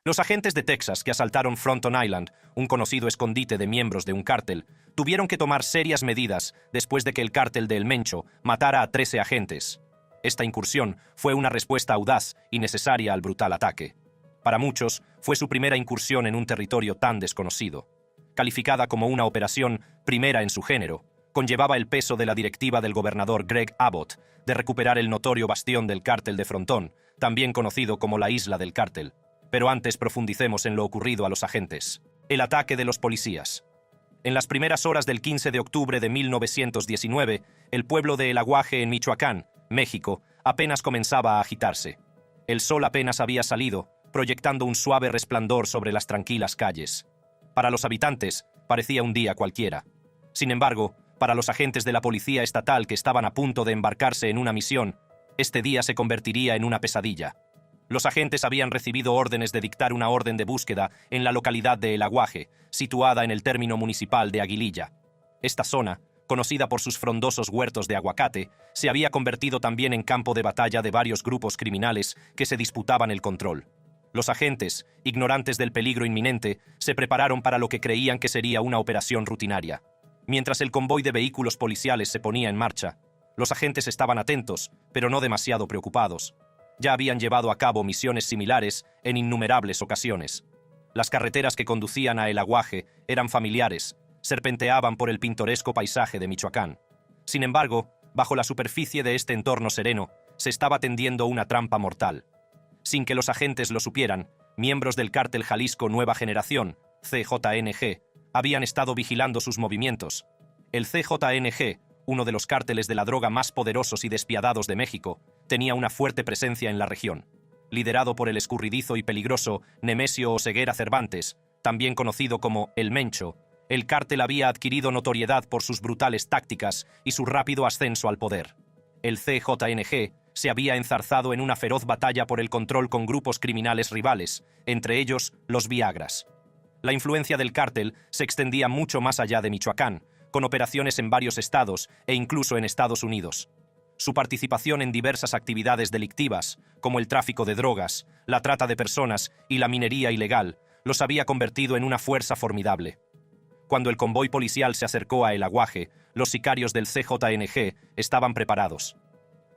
Los agentes de Texas que asaltaron Fronton Island, un conocido escondite de miembros de un cártel, tuvieron que tomar serias medidas después de que el cártel de El Mencho matara a 13 agentes. Esta incursión fue una respuesta audaz y necesaria al brutal ataque. Para muchos, fue su primera incursión en un territorio tan desconocido. Calificada como una operación primera en su género, conllevaba el peso de la directiva del gobernador Greg Abbott de recuperar el notorio bastión del cártel de Frontón, también conocido como la Isla del Cártel. Pero antes profundicemos en lo ocurrido a los agentes. El ataque de los policías. En las primeras horas del 15 de octubre de 1919, el pueblo de El Aguaje, en Michoacán, México, apenas comenzaba a agitarse. El sol apenas había salido, proyectando un suave resplandor sobre las tranquilas calles. Para los habitantes, parecía un día cualquiera. Sin embargo, para los agentes de la policía estatal que estaban a punto de embarcarse en una misión, este día se convertiría en una pesadilla. Los agentes habían recibido órdenes de dictar una orden de búsqueda en la localidad de El Aguaje, situada en el término municipal de Aguililla. Esta zona, conocida por sus frondosos huertos de aguacate, se había convertido también en campo de batalla de varios grupos criminales que se disputaban el control. Los agentes, ignorantes del peligro inminente, se prepararon para lo que creían que sería una operación rutinaria. Mientras el convoy de vehículos policiales se ponía en marcha, los agentes estaban atentos, pero no demasiado preocupados. Ya habían llevado a cabo misiones similares en innumerables ocasiones. Las carreteras que conducían a El Aguaje eran familiares, serpenteaban por el pintoresco paisaje de Michoacán. Sin embargo, bajo la superficie de este entorno sereno, se estaba tendiendo una trampa mortal. Sin que los agentes lo supieran, miembros del cártel Jalisco Nueva Generación, CJNG, habían estado vigilando sus movimientos. El CJNG, uno de los cárteles de la droga más poderosos y despiadados de México, tenía una fuerte presencia en la región. Liderado por el escurridizo y peligroso Nemesio Oseguera Cervantes, también conocido como El Mencho, el cártel había adquirido notoriedad por sus brutales tácticas y su rápido ascenso al poder. El CJNG se había enzarzado en una feroz batalla por el control con grupos criminales rivales, entre ellos los Viagras. La influencia del cártel se extendía mucho más allá de Michoacán, con operaciones en varios estados e incluso en Estados Unidos. Su participación en diversas actividades delictivas, como el tráfico de drogas, la trata de personas y la minería ilegal, los había convertido en una fuerza formidable. Cuando el convoy policial se acercó a El Aguaje, los sicarios del CJNG estaban preparados.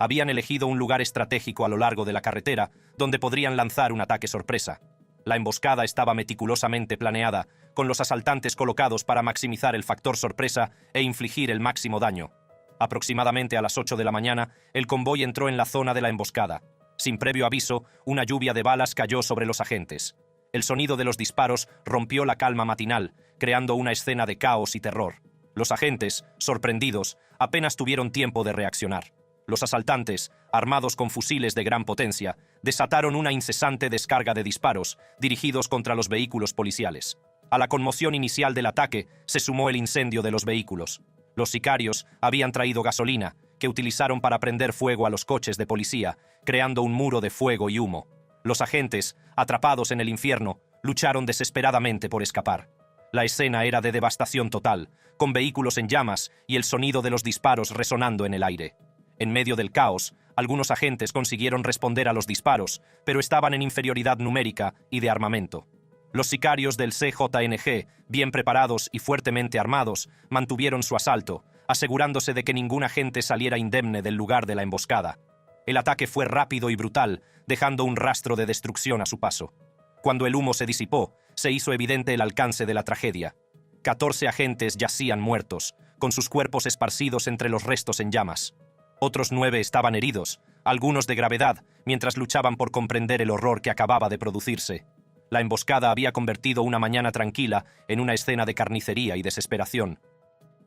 Habían elegido un lugar estratégico a lo largo de la carretera donde podrían lanzar un ataque sorpresa. La emboscada estaba meticulosamente planeada, con los asaltantes colocados para maximizar el factor sorpresa e infligir el máximo daño. Aproximadamente a las 8 de la mañana, el convoy entró en la zona de la emboscada. Sin previo aviso, una lluvia de balas cayó sobre los agentes. El sonido de los disparos rompió la calma matinal, creando una escena de caos y terror. Los agentes, sorprendidos, apenas tuvieron tiempo de reaccionar. Los asaltantes, armados con fusiles de gran potencia, desataron una incesante descarga de disparos dirigidos contra los vehículos policiales. A la conmoción inicial del ataque se sumó el incendio de los vehículos. Los sicarios habían traído gasolina, que utilizaron para prender fuego a los coches de policía, creando un muro de fuego y humo. Los agentes, atrapados en el infierno, lucharon desesperadamente por escapar. La escena era de devastación total, con vehículos en llamas y el sonido de los disparos resonando en el aire. En medio del caos, algunos agentes consiguieron responder a los disparos, pero estaban en inferioridad numérica y de armamento. Los sicarios del CJNG, bien preparados y fuertemente armados, mantuvieron su asalto, asegurándose de que ningún agente saliera indemne del lugar de la emboscada. El ataque fue rápido y brutal, dejando un rastro de destrucción a su paso. Cuando el humo se disipó, se hizo evidente el alcance de la tragedia. 14 agentes yacían muertos, con sus cuerpos esparcidos entre los restos en llamas. Otros 9 estaban heridos, algunos de gravedad, mientras luchaban por comprender el horror que acababa de producirse. La emboscada había convertido una mañana tranquila en una escena de carnicería y desesperación.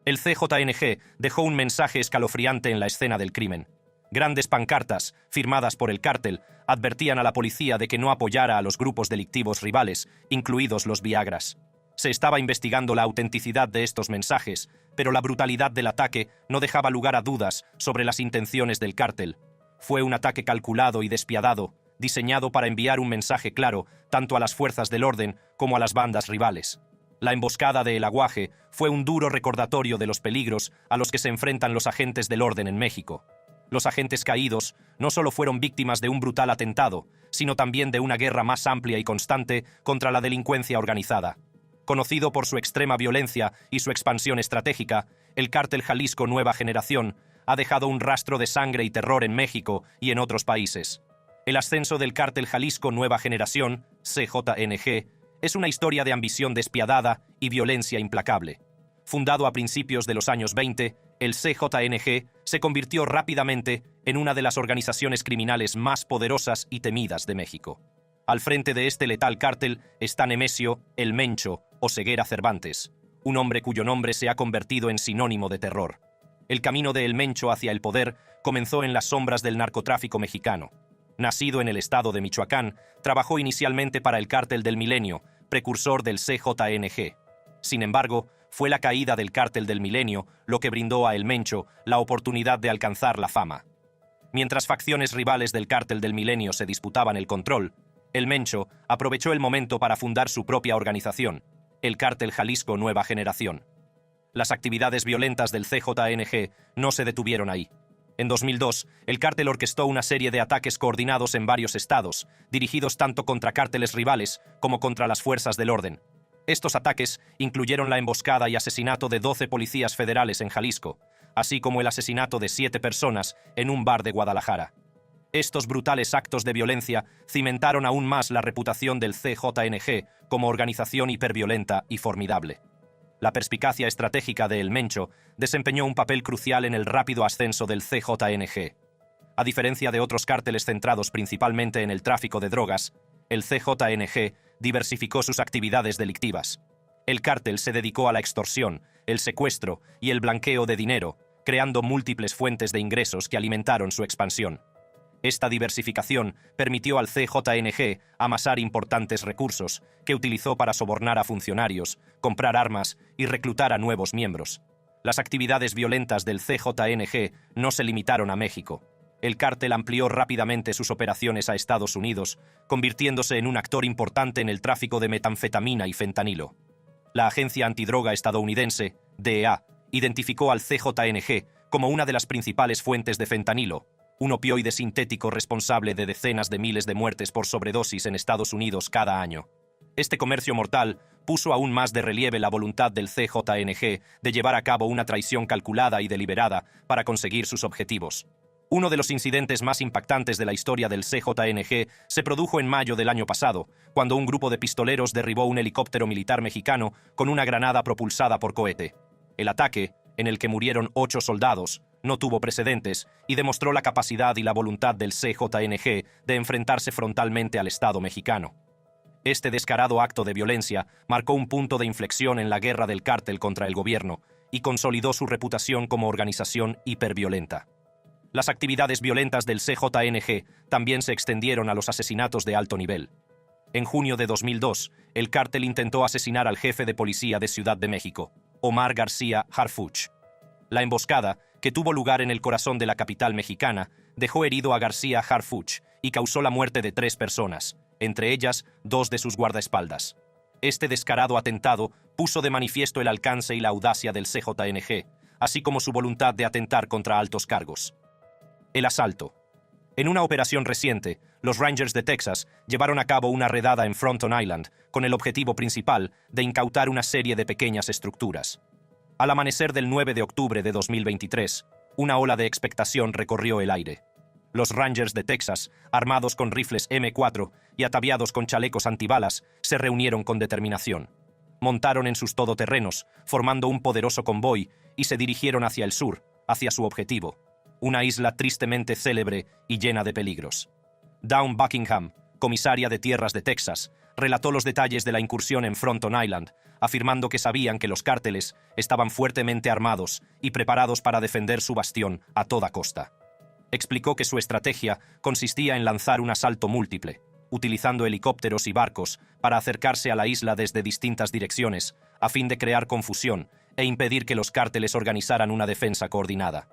El CJNG dejó un mensaje escalofriante en la escena del crimen. Grandes pancartas, firmadas por el cártel, advertían a la policía de que no apoyara a los grupos delictivos rivales, incluidos los Viagras. Se estaba investigando la autenticidad de estos mensajes, pero la brutalidad del ataque no dejaba lugar a dudas sobre las intenciones del cártel. Fue un ataque calculado y despiadado, diseñado para enviar un mensaje claro tanto a las fuerzas del orden como a las bandas rivales. La emboscada de El Aguaje fue un duro recordatorio de los peligros a los que se enfrentan los agentes del orden en México. Los agentes caídos no solo fueron víctimas de un brutal atentado, sino también de una guerra más amplia y constante contra la delincuencia organizada. Conocido por su extrema violencia y su expansión estratégica, el Cártel Jalisco Nueva Generación ha dejado un rastro de sangre y terror en México y en otros países. El ascenso del Cártel Jalisco Nueva Generación, CJNG, es una historia de ambición despiadada y violencia implacable. Fundado a principios de los años 20, el CJNG se convirtió rápidamente en una de las organizaciones criminales más poderosas y temidas de México. Al frente de este letal cártel está Nemesio El Mencho o Ceguera Cervantes, un hombre cuyo nombre se ha convertido en sinónimo de terror. El camino de El Mencho hacia el poder comenzó en las sombras del narcotráfico mexicano. Nacido en el estado de Michoacán, trabajó inicialmente para el Cártel del Milenio, precursor del CJNG. Sin embargo, fue la caída del Cártel del Milenio lo que brindó a El Mencho la oportunidad de alcanzar la fama. Mientras facciones rivales del Cártel del Milenio se disputaban el control, El Mencho aprovechó el momento para fundar su propia organización, el Cártel Jalisco Nueva Generación. Las actividades violentas del CJNG no se detuvieron ahí. En 2002, el cártel orquestó una serie de ataques coordinados en varios estados, dirigidos tanto contra cárteles rivales como contra las fuerzas del orden. Estos ataques incluyeron la emboscada y asesinato de 12 policías federales en Jalisco, así como el asesinato de 7 personas en un bar de Guadalajara. Estos brutales actos de violencia cimentaron aún más la reputación del CJNG como organización hiperviolenta y formidable. La perspicacia estratégica de El Mencho desempeñó un papel crucial en el rápido ascenso del CJNG. A diferencia de otros cárteles centrados principalmente en el tráfico de drogas, el CJNG diversificó sus actividades delictivas. El cártel se dedicó a la extorsión, el secuestro y el blanqueo de dinero, creando múltiples fuentes de ingresos que alimentaron su expansión. Esta diversificación permitió al CJNG amasar importantes recursos, que utilizó para sobornar a funcionarios, comprar armas y reclutar a nuevos miembros. Las actividades violentas del CJNG no se limitaron a México. El cártel amplió rápidamente sus operaciones a Estados Unidos, convirtiéndose en un actor importante en el tráfico de metanfetamina y fentanilo. La agencia antidroga estadounidense, DEA, identificó al CJNG como una de las principales fuentes de fentanilo, un opioide sintético responsable de decenas de miles de muertes por sobredosis en Estados Unidos cada año. Este comercio mortal puso aún más de relieve la voluntad del CJNG de llevar a cabo una traición calculada y deliberada para conseguir sus objetivos. Uno de los incidentes más impactantes de la historia del CJNG se produjo en mayo del año pasado, cuando un grupo de pistoleros derribó un helicóptero militar mexicano con una granada propulsada por cohete. El ataque, en el que murieron 8 soldados, no tuvo precedentes y demostró la capacidad y la voluntad del CJNG de enfrentarse frontalmente al Estado mexicano. Este descarado acto de violencia marcó un punto de inflexión en la guerra del cártel contra el gobierno y consolidó su reputación como organización hiperviolenta. Las actividades violentas del CJNG también se extendieron a los asesinatos de alto nivel. En junio de 2002, el cártel intentó asesinar al jefe de policía de Ciudad de México, Omar García Harfuch. La emboscada, que tuvo lugar en el corazón de la capital mexicana, dejó herido a García Harfuch y causó la muerte de 3 personas, entre ellas 2 de sus guardaespaldas. Este descarado atentado puso de manifiesto el alcance y la audacia del CJNG, así como su voluntad de atentar contra altos cargos. El asalto. En una operación reciente, los Rangers de Texas llevaron a cabo una redada en Fronton Island con el objetivo principal de incautar una serie de pequeñas estructuras. Al amanecer del 9 de octubre de 2023, una ola de expectación recorrió el aire. Los Rangers de Texas, armados con rifles M4 y ataviados con chalecos antibalas, se reunieron con determinación. Montaron en sus todoterrenos, formando un poderoso convoy, y se dirigieron hacia el sur, hacia su objetivo, una isla tristemente célebre y llena de peligros. Dawn Buckingham, comisaria de tierras de Texas, relató los detalles de la incursión en Fronton Island, afirmando que sabían que los cárteles estaban fuertemente armados y preparados para defender su bastión a toda costa. Explicó que su estrategia consistía en lanzar un asalto múltiple, utilizando helicópteros y barcos para acercarse a la isla desde distintas direcciones, a fin de crear confusión e impedir que los cárteles organizaran una defensa coordinada.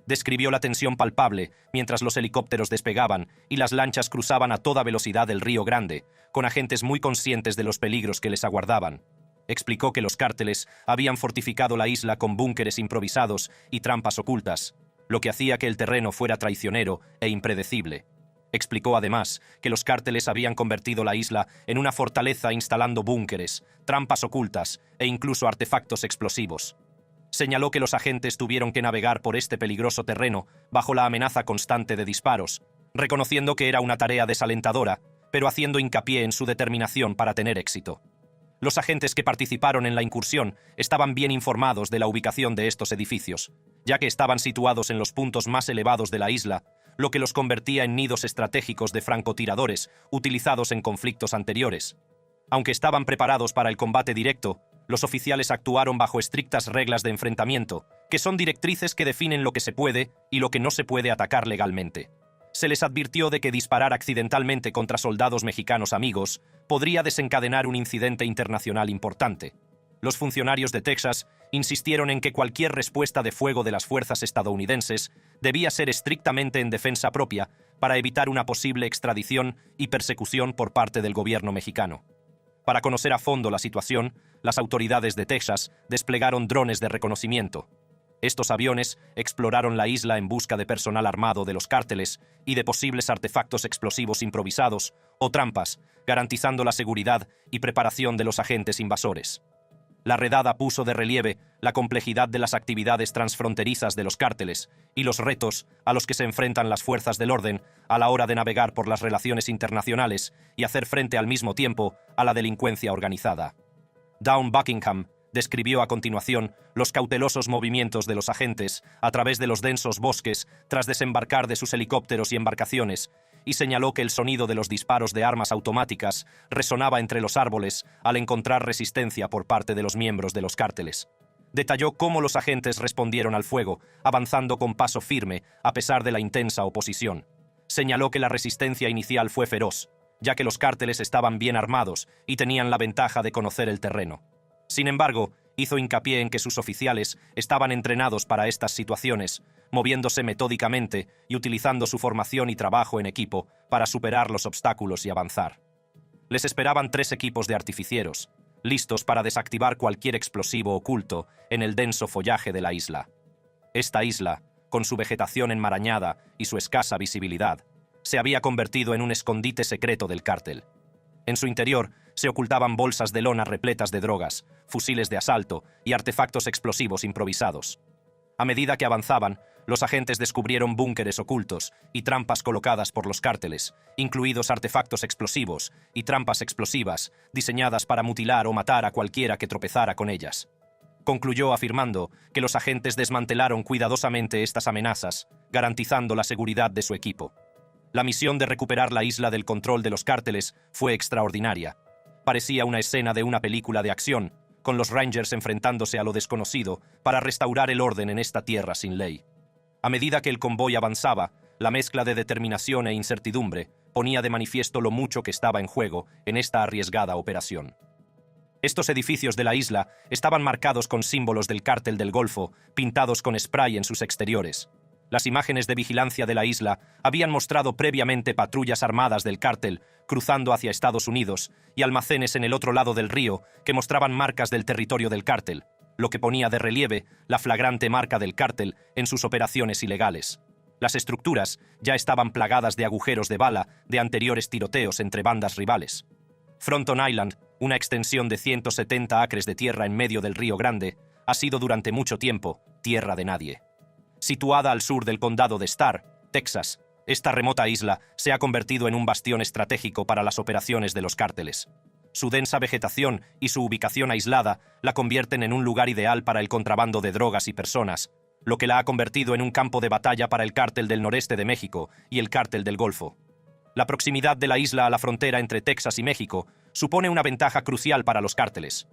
Describió la tensión palpable mientras los helicópteros despegaban y las lanchas cruzaban a toda velocidad el Río Grande, con agentes muy conscientes de los peligros que les aguardaban. Explicó que los cárteles habían fortificado la isla con búnkeres improvisados y trampas ocultas. lo que hacía que el terreno fuera traicionero e impredecible. Explicó además que los cárteles habían convertido la isla en una fortaleza instalando búnkeres, trampas ocultas e incluso artefactos explosivos. Señaló que los agentes tuvieron que navegar por este peligroso terreno bajo la amenaza constante de disparos, reconociendo que era una tarea desalentadora, pero haciendo hincapié en su determinación para tener éxito. Los agentes que participaron en la incursión estaban bien informados de la ubicación de estos edificios, ya que estaban situados en los puntos más elevados de la isla, lo que los convertía en nidos estratégicos de francotiradores utilizados en conflictos anteriores. Aunque estaban preparados para el combate directo, los oficiales actuaron bajo estrictas reglas de enfrentamiento, que son directrices que definen lo que se puede y lo que no se puede atacar legalmente. Se les advirtió de que disparar accidentalmente contra soldados mexicanos amigos podría desencadenar un incidente internacional importante. Los funcionarios de Texas insistieron en que cualquier respuesta de fuego de las fuerzas estadounidenses debía ser estrictamente en defensa propia para evitar una posible extradición y persecución por parte del gobierno mexicano. Para conocer a fondo la situación, las autoridades de Texas desplegaron drones de reconocimiento. Estos aviones exploraron la isla en busca de personal armado de los cárteles y de posibles artefactos explosivos improvisados o trampas, garantizando la seguridad y preparación de los agentes invasores. La redada puso de relieve la complejidad de las actividades transfronterizas de los cárteles y los retos a los que se enfrentan las fuerzas del orden a la hora de navegar por las relaciones internacionales y hacer frente al mismo tiempo a la delincuencia organizada. Dawn Buckingham describió a continuación los cautelosos movimientos de los agentes a través de los densos bosques tras desembarcar de sus helicópteros y embarcaciones, y señaló que el sonido de los disparos de armas automáticas resonaba entre los árboles al encontrar resistencia por parte de los miembros de los cárteles. Detalló cómo los agentes respondieron al fuego, avanzando con paso firme a pesar de la intensa oposición. Señaló que la resistencia inicial fue feroz, ya que los cárteles estaban bien armados y tenían la ventaja de conocer el terreno. Sin embargo, hizo hincapié en que sus oficiales estaban entrenados para estas situaciones, moviéndose metódicamente y utilizando su formación y trabajo en equipo para superar los obstáculos y avanzar. Les esperaban 3 equipos de artificieros, listos para desactivar cualquier explosivo oculto en el denso follaje de la isla. Esta isla, con su vegetación enmarañada y su escasa visibilidad, se había convertido en un escondite secreto del cártel. En su interior se ocultaban bolsas de lona repletas de drogas, fusiles de asalto y artefactos explosivos improvisados. A medida que avanzaban, los agentes descubrieron búnkeres ocultos y trampas colocadas por los cárteles, incluidos artefactos explosivos y trampas explosivas diseñadas para mutilar o matar a cualquiera que tropezara con ellas. Concluyó afirmando que los agentes desmantelaron cuidadosamente estas amenazas, garantizando la seguridad de su equipo. La misión de recuperar la isla del control de los cárteles fue extraordinaria. Parecía una escena de una película de acción, con los Rangers enfrentándose a lo desconocido para restaurar el orden en esta tierra sin ley. A medida que el convoy avanzaba, la mezcla de determinación e incertidumbre ponía de manifiesto lo mucho que estaba en juego en esta arriesgada operación. Estos edificios de la isla estaban marcados con símbolos del Cártel del Golfo, pintados con spray en sus exteriores. Las imágenes de vigilancia de la isla habían mostrado previamente patrullas armadas del cártel cruzando hacia Estados Unidos y almacenes en el otro lado del río que mostraban marcas del territorio del cártel, lo que ponía de relieve la flagrante marca del cártel en sus operaciones ilegales. Las estructuras ya estaban plagadas de agujeros de bala de anteriores tiroteos entre bandas rivales. Fronton Island, una extensión de 170 acres de tierra en medio del Río Grande, ha sido durante mucho tiempo tierra de nadie. Situada al sur del condado de Starr, Texas, esta remota isla se ha convertido en un bastión estratégico para las operaciones de los cárteles. Su densa vegetación y su ubicación aislada la convierten en un lugar ideal para el contrabando de drogas y personas, lo que la ha convertido en un campo de batalla para el cártel del noreste de México y el cártel del Golfo. La proximidad de la isla a la frontera entre Texas y México supone una ventaja crucial para los cárteles.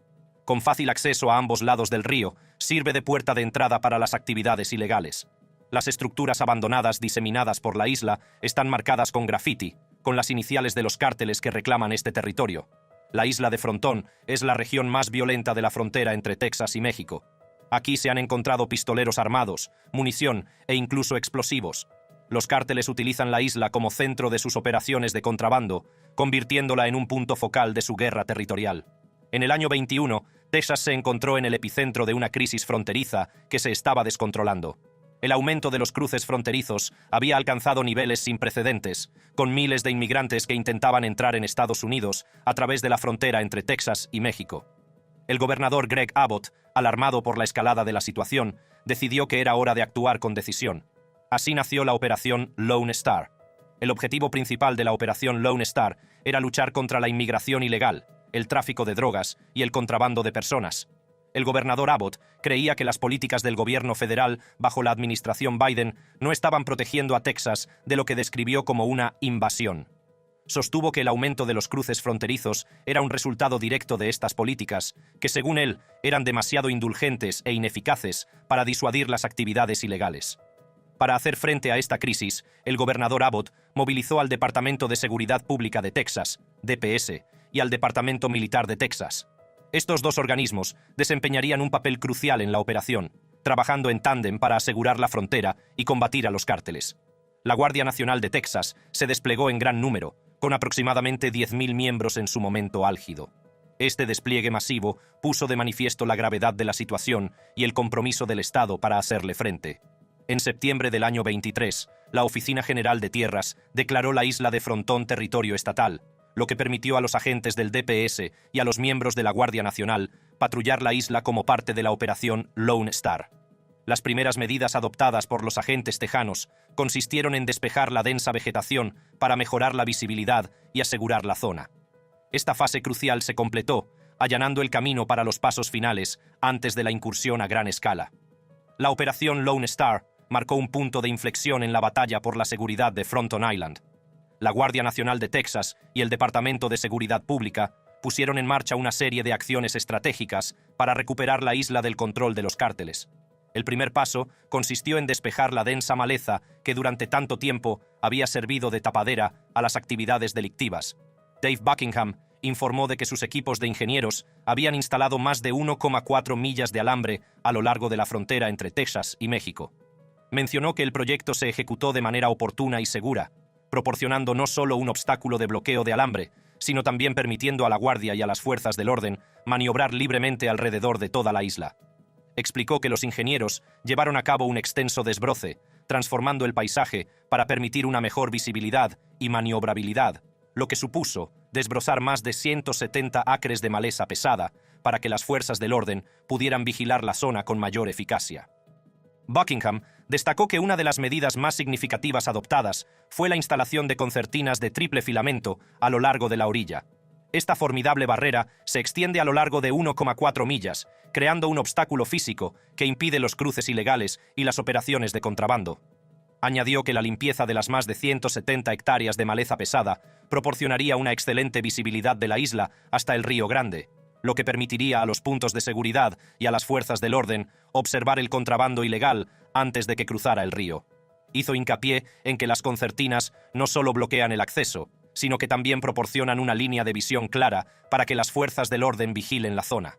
Con fácil acceso a ambos lados del río, sirve de puerta de entrada para las actividades ilegales. Las estructuras abandonadas diseminadas por la isla están marcadas con grafiti, con las iniciales de los cárteles que reclaman este territorio. La isla de Frontón es la región más violenta de la frontera entre Texas y México. Aquí se han encontrado pistoleros armados, munición e incluso explosivos. Los cárteles utilizan la isla como centro de sus operaciones de contrabando, convirtiéndola en un punto focal de su guerra territorial. En el año 21, Texas se encontró en el epicentro de una crisis fronteriza que se estaba descontrolando. El aumento de los cruces fronterizos había alcanzado niveles sin precedentes, con miles de inmigrantes que intentaban entrar en Estados Unidos a través de la frontera entre Texas y México. El gobernador Greg Abbott, alarmado por la escalada de la situación, decidió que era hora de actuar con decisión. Así nació la Operación Lone Star. El objetivo principal de la Operación Lone Star era luchar contra la inmigración ilegal, el tráfico de drogas y el contrabando de personas. El gobernador Abbott creía que las políticas del gobierno federal bajo la administración Biden no estaban protegiendo a Texas de lo que describió como una invasión. Sostuvo que el aumento de los cruces fronterizos era un resultado directo de estas políticas, que según él eran demasiado indulgentes e ineficaces para disuadir las actividades ilegales. Para hacer frente a esta crisis, el gobernador Abbott movilizó al Departamento de Seguridad Pública de Texas, DPS, y al Departamento Militar de Texas. Estos dos organismos desempeñarían un papel crucial en la operación, trabajando en tándem para asegurar la frontera y combatir a los cárteles. La Guardia Nacional de Texas se desplegó en gran número, con aproximadamente 10.000 miembros en su momento álgido. Este despliegue masivo puso de manifiesto la gravedad de la situación y el compromiso del Estado para hacerle frente. En septiembre del año 23, la Oficina General de Tierras declaró la isla de Frontón territorio estatal, lo que permitió a los agentes del DPS y a los miembros de la Guardia Nacional patrullar la isla como parte de la Operación Lone Star. Las primeras medidas adoptadas por los agentes tejanos consistieron en despejar la densa vegetación para mejorar la visibilidad y asegurar la zona. Esta fase crucial se completó, allanando el camino para los pasos finales antes de la incursión a gran escala. La Operación Lone Star marcó un punto de inflexión en la batalla por la seguridad de Fronton Island. La Guardia Nacional de Texas y el Departamento de Seguridad Pública pusieron en marcha una serie de acciones estratégicas para recuperar la isla del control de los cárteles. El primer paso consistió en despejar la densa maleza que durante tanto tiempo había servido de tapadera a las actividades delictivas. Dave Buckingham informó de que sus equipos de ingenieros habían instalado más de 1,4 millas de alambre a lo largo de la frontera entre Texas y México. Mencionó que el proyecto se ejecutó de manera oportuna y segura, proporcionando no solo un obstáculo de bloqueo de alambre, sino también permitiendo a la Guardia y a las fuerzas del orden maniobrar libremente alrededor de toda la isla. Explicó que los ingenieros llevaron a cabo un extenso desbroce, transformando el paisaje para permitir una mejor visibilidad y maniobrabilidad, lo que supuso desbrozar más de 170 acres de maleza pesada para que las fuerzas del orden pudieran vigilar la zona con mayor eficacia. Buckingham destacó que una de las medidas más significativas adoptadas fue la instalación de concertinas de triple filamento a lo largo de la orilla. Esta formidable barrera se extiende a lo largo de 1,4 millas, creando un obstáculo físico que impide los cruces ilegales y las operaciones de contrabando. Añadió que la limpieza de las más de 170 hectáreas de maleza pesada proporcionaría una excelente visibilidad de la isla hasta el Río Grande, lo que permitiría a los puntos de seguridad y a las fuerzas del orden observar el contrabando ilegal antes de que cruzara el río. Hizo hincapié en que las concertinas no solo bloquean el acceso, sino que también proporcionan una línea de visión clara para que las fuerzas del orden vigilen la zona.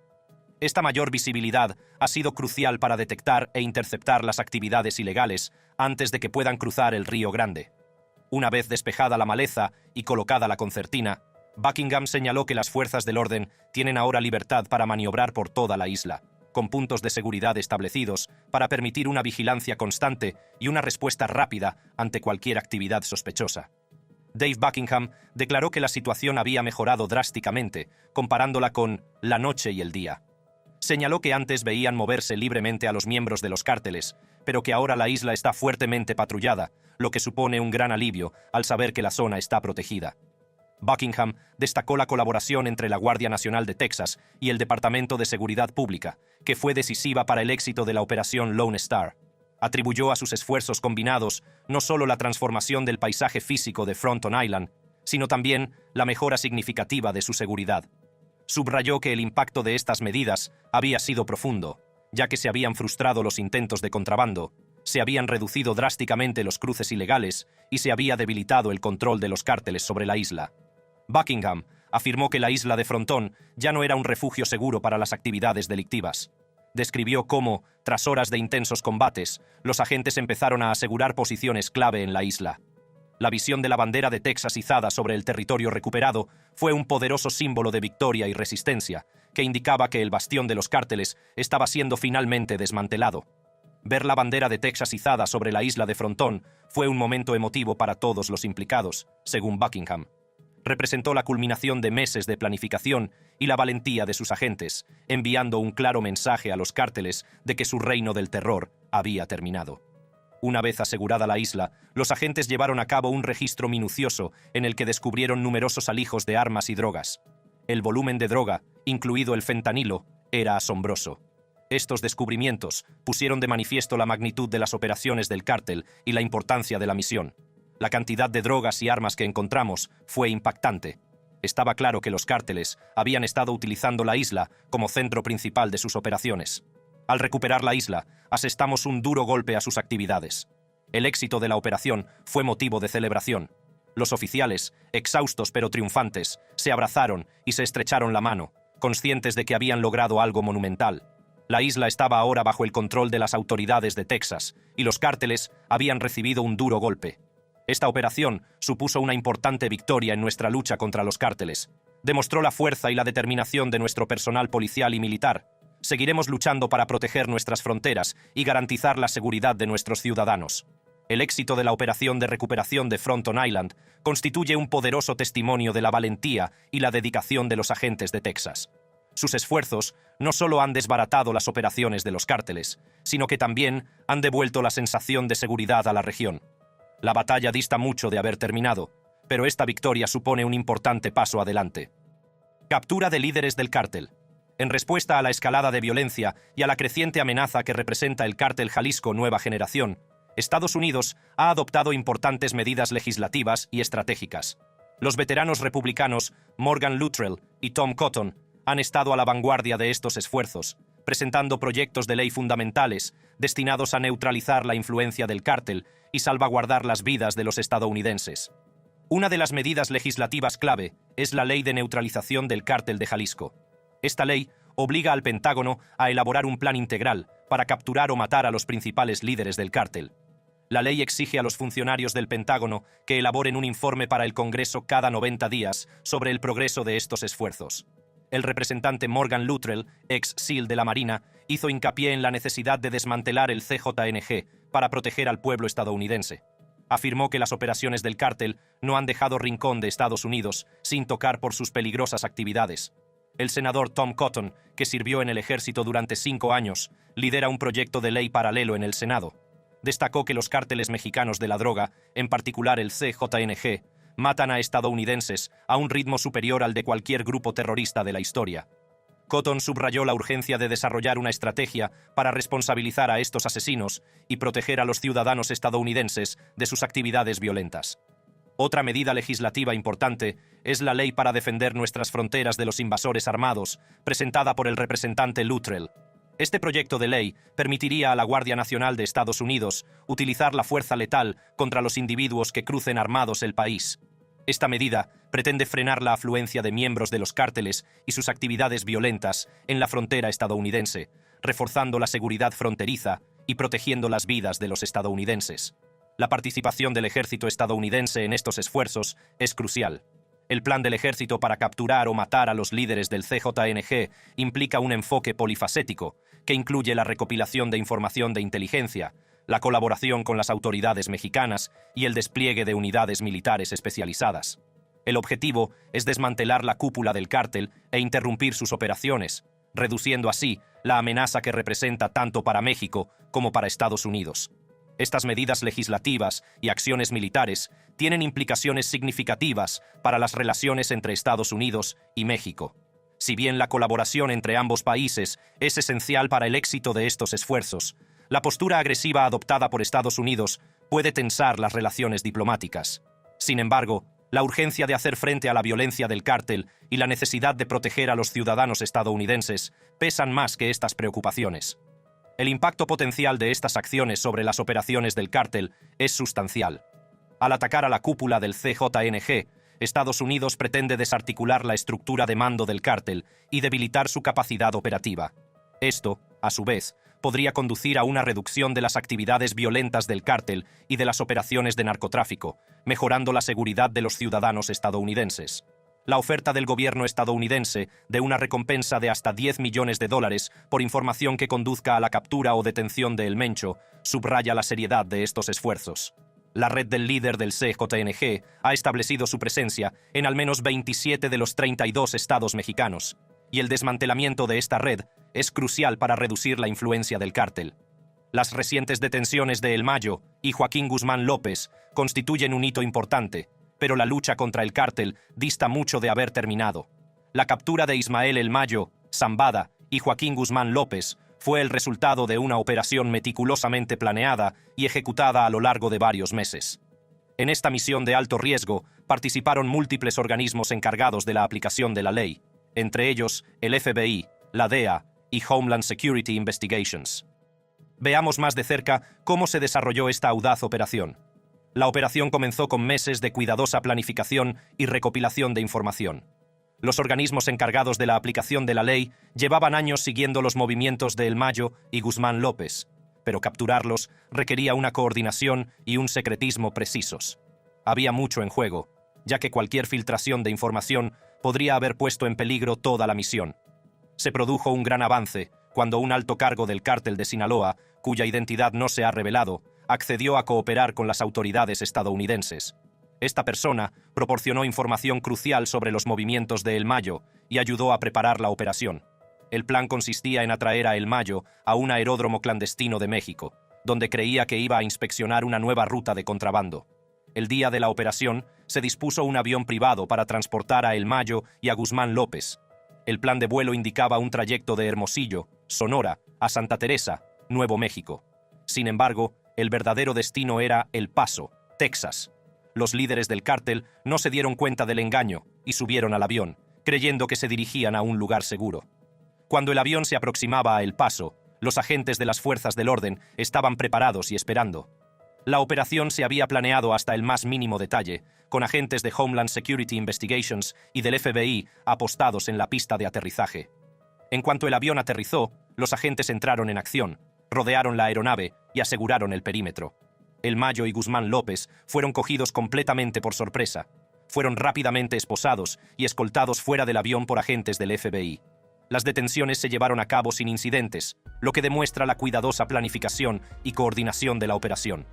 Esta mayor visibilidad ha sido crucial para detectar e interceptar las actividades ilegales antes de que puedan cruzar el Río Grande. Una vez despejada la maleza y colocada la concertina, Buckingham señaló que las fuerzas del orden tienen ahora libertad para maniobrar por toda la isla, con puntos de seguridad establecidos para permitir una vigilancia constante y una respuesta rápida ante cualquier actividad sospechosa. Dave Buckingham declaró que la situación había mejorado drásticamente, comparándola con la noche y el día. Señaló que antes veían moverse libremente a los miembros de los cárteles, pero que ahora la isla está fuertemente patrullada, lo que supone un gran alivio al saber que la zona está protegida. Buckingham destacó la colaboración entre la Guardia Nacional de Texas y el Departamento de Seguridad Pública, que fue decisiva para el éxito de la Operación Lone Star. Atribuyó a sus esfuerzos combinados no solo la transformación del paisaje físico de Fronton Island, sino también la mejora significativa de su seguridad. Subrayó que el impacto de estas medidas había sido profundo, ya que se habían frustrado los intentos de contrabando, se habían reducido drásticamente los cruces ilegales y se había debilitado el control de los cárteles sobre la isla. Buckingham afirmó que la isla de Frontón ya no era un refugio seguro para las actividades delictivas. Describió cómo, tras horas de intensos combates, los agentes empezaron a asegurar posiciones clave en la isla. La visión de la bandera de Texas izada sobre el territorio recuperado fue un poderoso símbolo de victoria y resistencia, que indicaba que el bastión de los cárteles estaba siendo finalmente desmantelado. Ver la bandera de Texas izada sobre la isla de Frontón fue un momento emotivo para todos los implicados, según Buckingham. Representó la culminación de meses de planificación y la valentía de sus agentes, enviando un claro mensaje a los cárteles de que su reino del terror había terminado. Una vez asegurada la isla, los agentes llevaron a cabo un registro minucioso en el que descubrieron numerosos alijos de armas y drogas. El volumen de droga, incluido el fentanilo, era asombroso. Estos descubrimientos pusieron de manifiesto la magnitud de las operaciones del cártel y la importancia de la misión. La cantidad de drogas y armas que encontramos fue impactante. Estaba claro que los cárteles habían estado utilizando la isla como centro principal de sus operaciones. Al recuperar la isla, asestamos un duro golpe a sus actividades. El éxito de la operación fue motivo de celebración. Los oficiales, exhaustos pero triunfantes, se abrazaron y se estrecharon la mano, conscientes de que habían logrado algo monumental. La isla estaba ahora bajo el control de las autoridades de Texas, y los cárteles habían recibido un duro golpe. Esta operación supuso una importante victoria en nuestra lucha contra los cárteles. Demostró la fuerza y la determinación de nuestro personal policial y militar. Seguiremos luchando para proteger nuestras fronteras y garantizar la seguridad de nuestros ciudadanos. El éxito de la operación de recuperación de Fronton Island constituye un poderoso testimonio de la valentía y la dedicación de los agentes de Texas. Sus esfuerzos no solo han desbaratado las operaciones de los cárteles, sino que también han devuelto la sensación de seguridad a la región. La batalla dista mucho de haber terminado, pero esta victoria supone un importante paso adelante. Captura de líderes del cártel. En respuesta a la escalada de violencia y a la creciente amenaza que representa el cártel Jalisco Nueva Generación, Estados Unidos ha adoptado importantes medidas legislativas y estratégicas. Los veteranos republicanos Morgan Luttrell y Tom Cotton han estado a la vanguardia de estos esfuerzos, presentando proyectos de ley fundamentales destinados a neutralizar la influencia del cártel y salvaguardar las vidas de los estadounidenses. Una de las medidas legislativas clave es la Ley de Neutralización del Cártel de Jalisco. Esta ley obliga al Pentágono a elaborar un plan integral para capturar o matar a los principales líderes del cártel. La ley exige a los funcionarios del Pentágono que elaboren un informe para el Congreso cada 90 días sobre el progreso de estos esfuerzos. El representante Morgan Luttrell, ex SEAL de la Marina, hizo hincapié en la necesidad de desmantelar el CJNG para proteger al pueblo estadounidense. Afirmó que las operaciones del cártel no han dejado rincón de Estados Unidos sin tocar por sus peligrosas actividades. El senador Tom Cotton, que sirvió en el ejército durante 5 años, lidera un proyecto de ley paralelo en el Senado. Destacó que los cárteles mexicanos de la droga, en particular el CJNG, matan a estadounidenses a un ritmo superior al de cualquier grupo terrorista de la historia. Cotton subrayó la urgencia de desarrollar una estrategia para responsabilizar a estos asesinos y proteger a los ciudadanos estadounidenses de sus actividades violentas. Otra medida legislativa importante es la Ley para defender nuestras fronteras de los invasores armados, presentada por el representante Luttrell. Este proyecto de ley permitiría a la Guardia Nacional de Estados Unidos utilizar la fuerza letal contra los individuos que crucen armados el país. Esta medida pretende frenar la afluencia de miembros de los cárteles y sus actividades violentas en la frontera estadounidense, reforzando la seguridad fronteriza y protegiendo las vidas de los estadounidenses. La participación del ejército estadounidense en estos esfuerzos es crucial. El plan del ejército para capturar o matar a los líderes del CJNG implica un enfoque polifacético, que incluye la recopilación de información de inteligencia, la colaboración con las autoridades mexicanas y el despliegue de unidades militares especializadas. El objetivo es desmantelar la cúpula del cártel e interrumpir sus operaciones, reduciendo así la amenaza que representa tanto para México como para Estados Unidos. Estas medidas legislativas y acciones militares tienen implicaciones significativas para las relaciones entre Estados Unidos y México. Si bien la colaboración entre ambos países es esencial para el éxito de estos esfuerzos, la postura agresiva adoptada por Estados Unidos puede tensar las relaciones diplomáticas. Sin embargo, la urgencia de hacer frente a la violencia del cártel y la necesidad de proteger a los ciudadanos estadounidenses pesan más que estas preocupaciones. El impacto potencial de estas acciones sobre las operaciones del cártel es sustancial. Al atacar a la cúpula del CJNG, Estados Unidos pretende desarticular la estructura de mando del cártel y debilitar su capacidad operativa. Esto, a su vez, podría conducir a una reducción de las actividades violentas del cártel y de las operaciones de narcotráfico, mejorando la seguridad de los ciudadanos estadounidenses. La oferta del gobierno estadounidense de una recompensa de hasta $10 millones por información que conduzca a la captura o detención de El Mencho subraya la seriedad de estos esfuerzos. La red del líder del CJNG ha establecido su presencia en al menos 27 de los 32 estados mexicanos, y el desmantelamiento de esta red es crucial para reducir la influencia del cártel. Las recientes detenciones de El Mayo y Joaquín Guzmán López constituyen un hito importante, pero la lucha contra el cártel dista mucho de haber terminado. La captura de Ismael El Mayo, Zambada y Joaquín Guzmán López fue el resultado de una operación meticulosamente planeada y ejecutada a lo largo de varios meses. En esta misión de alto riesgo participaron múltiples organismos encargados de la aplicación de la ley, entre ellos el FBI, la DEA y Homeland Security Investigations. Veamos más de cerca cómo se desarrolló esta audaz operación. La operación comenzó con meses de cuidadosa planificación y recopilación de información. Los organismos encargados de la aplicación de la ley llevaban años siguiendo los movimientos de El Mayo y Guzmán López, pero capturarlos requería una coordinación y un secretismo precisos. Había mucho en juego, ya que cualquier filtración de información podría haber puesto en peligro toda la misión. Se produjo un gran avance cuando un alto cargo del cártel de Sinaloa, cuya identidad no se ha revelado, accedió a cooperar con las autoridades estadounidenses. Esta persona proporcionó información crucial sobre los movimientos de El Mayo y ayudó a preparar la operación. El plan consistía en atraer a El Mayo a un aeródromo clandestino de México, donde creía que iba a inspeccionar una nueva ruta de contrabando. El día de la operación, se dispuso un avión privado para transportar a El Mayo y a Guzmán López. El plan de vuelo indicaba un trayecto de Hermosillo, Sonora, a Santa Teresa, Nuevo México. Sin embargo, el verdadero destino era El Paso, Texas. Los líderes del cártel no se dieron cuenta del engaño y subieron al avión, creyendo que se dirigían a un lugar seguro. Cuando el avión se aproximaba a El Paso, los agentes de las fuerzas del orden estaban preparados y esperando. La operación se había planeado hasta el más mínimo detalle, con agentes de Homeland Security Investigations y del FBI apostados en la pista de aterrizaje. En cuanto el avión aterrizó, los agentes entraron en acción, rodearon la aeronave y aseguraron el perímetro. El Mayo y Guzmán López fueron cogidos completamente por sorpresa. Fueron rápidamente esposados y escoltados fuera del avión por agentes del FBI. Las detenciones se llevaron a cabo sin incidentes, lo que demuestra la cuidadosa planificación y coordinación de la operación.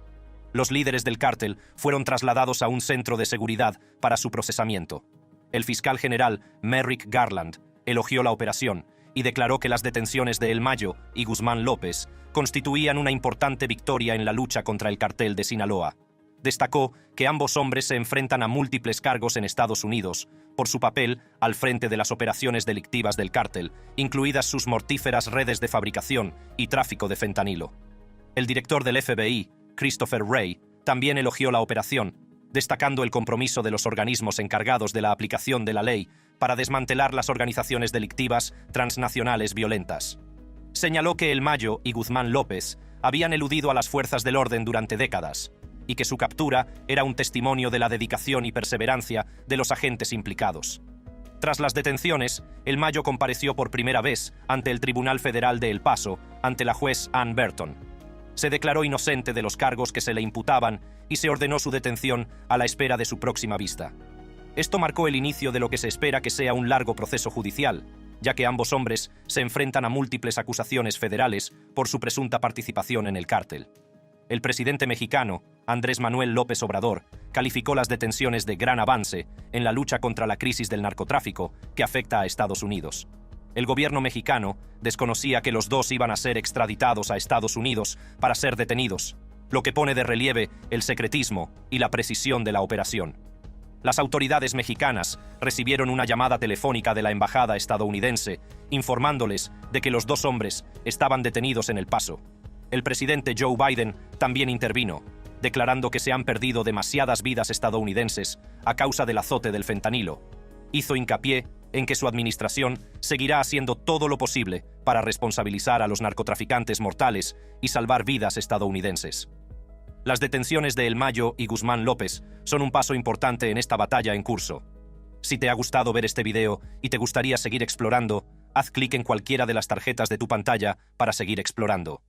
Los líderes del cártel fueron trasladados a un centro de seguridad para su procesamiento. El fiscal general Merrick Garland elogió la operación y declaró que las detenciones de El Mayo y Guzmán López constituían una importante victoria en la lucha contra el cartel de Sinaloa. Destacó que ambos hombres se enfrentan a múltiples cargos en Estados Unidos por su papel al frente de las operaciones delictivas del cártel, incluidas sus mortíferas redes de fabricación y tráfico de fentanilo. El director del FBI, Christopher Wray, también elogió la operación, destacando el compromiso de los organismos encargados de la aplicación de la ley para desmantelar las organizaciones delictivas transnacionales violentas. Señaló que El Mayo y Guzmán López habían eludido a las fuerzas del orden durante décadas y que su captura era un testimonio de la dedicación y perseverancia de los agentes implicados. Tras las detenciones, El Mayo compareció por primera vez ante el Tribunal Federal de El Paso, ante la juez Ann Burton. Se declaró inocente de los cargos que se le imputaban y se ordenó su detención a la espera de su próxima vista. Esto marcó el inicio de lo que se espera que sea un largo proceso judicial, ya que ambos hombres se enfrentan a múltiples acusaciones federales por su presunta participación en el cártel. El presidente mexicano, Andrés Manuel López Obrador, calificó las detenciones de gran avance en la lucha contra la crisis del narcotráfico que afecta a Estados Unidos. El gobierno mexicano desconocía que los dos iban a ser extraditados a Estados Unidos para ser detenidos, lo que pone de relieve el secretismo y la precisión de la operación. Las autoridades mexicanas recibieron una llamada telefónica de la embajada estadounidense informándoles de que los dos hombres estaban detenidos en El Paso. El presidente Joe Biden también intervino, declarando que se han perdido demasiadas vidas estadounidenses a causa del azote del fentanilo. Hizo hincapié en que su administración seguirá haciendo todo lo posible para responsabilizar a los narcotraficantes mortales y salvar vidas estadounidenses. Las detenciones de El Mayo y Guzmán López son un paso importante en esta batalla en curso. Si te ha gustado ver este video y te gustaría seguir explorando, haz clic en cualquiera de las tarjetas de tu pantalla para seguir explorando.